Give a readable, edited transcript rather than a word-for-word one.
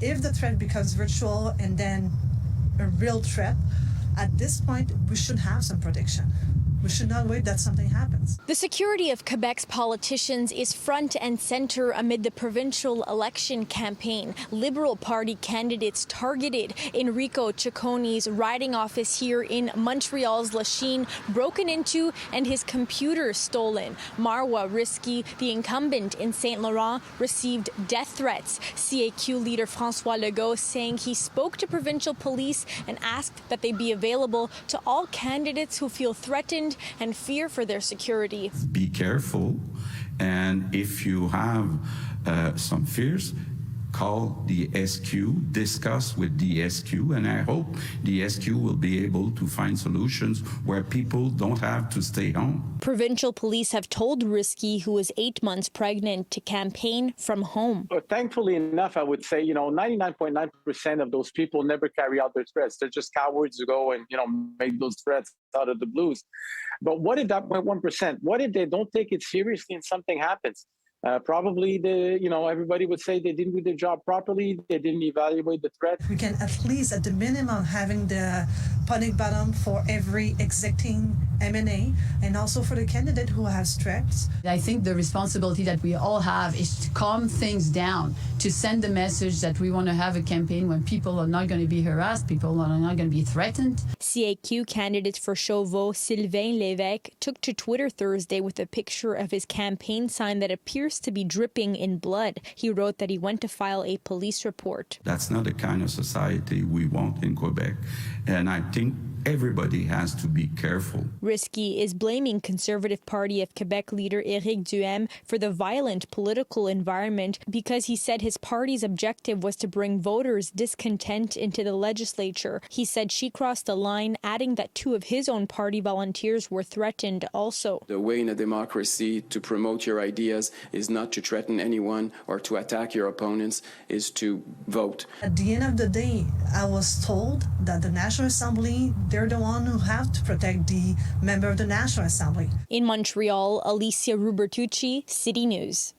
if the threat becomes virtual and then a real threat, at this point, we should have some protection. We should not wait that something happens. The security of Quebec's politicians is front and center amid the provincial election campaign. Liberal Party candidates targeted. Enrico Cicconi's riding office here in Montreal's Lachine broken into and his computer stolen. Marwah Rizqy, the incumbent in St. Laurent, received death threats. CAQ leader François Legault saying he spoke to provincial police and asked that they be available to all candidates who feel threatened and fear for their security. Be careful, and if you have some fears, call the SQ, discuss with the SQ, and I hope the SQ will be able to find solutions where people don't have to stay home. Provincial police have told Rizqy, who was 8 months pregnant, to campaign from home. But thankfully enough, I would say, 99.9% of those people never carry out their threats. They're just cowards who go and, make those threats out of the blues. But what if that 0.1%? What if they don't take it seriously and something happens? Probably everybody would say they didn't do their job properly. They didn't evaluate the threat. We can at least, at the minimum, having the panic button for every exacting M&A and also for the candidate who has threats. I think the responsibility that we all have is to calm things down, to send the message that we want to have a campaign when people are not going to be harassed, people are not going to be threatened. CAQ candidate for Chauveau, Sylvain Lévesque, took to Twitter Thursday with a picture of his campaign sign that appears to be dripping in blood. He wrote that he went to file a police report. That's not the kind of society we want in Quebec, and I think everybody has to be careful. Rizqy is blaming Conservative Party of Quebec leader Éric Duhaime for the violent political environment because he said his party's objective was to bring voters' discontent into the legislature. He said she crossed the line, adding that 2 of his own party volunteers were threatened also. The way in a democracy to promote your ideas is not to threaten anyone or to attack your opponents, is to vote. At the end of the day, I was told that the National Assembly, they're the one who have to protect the member of the National Assembly. In Montreal, Alyssia Rubertucci, City News.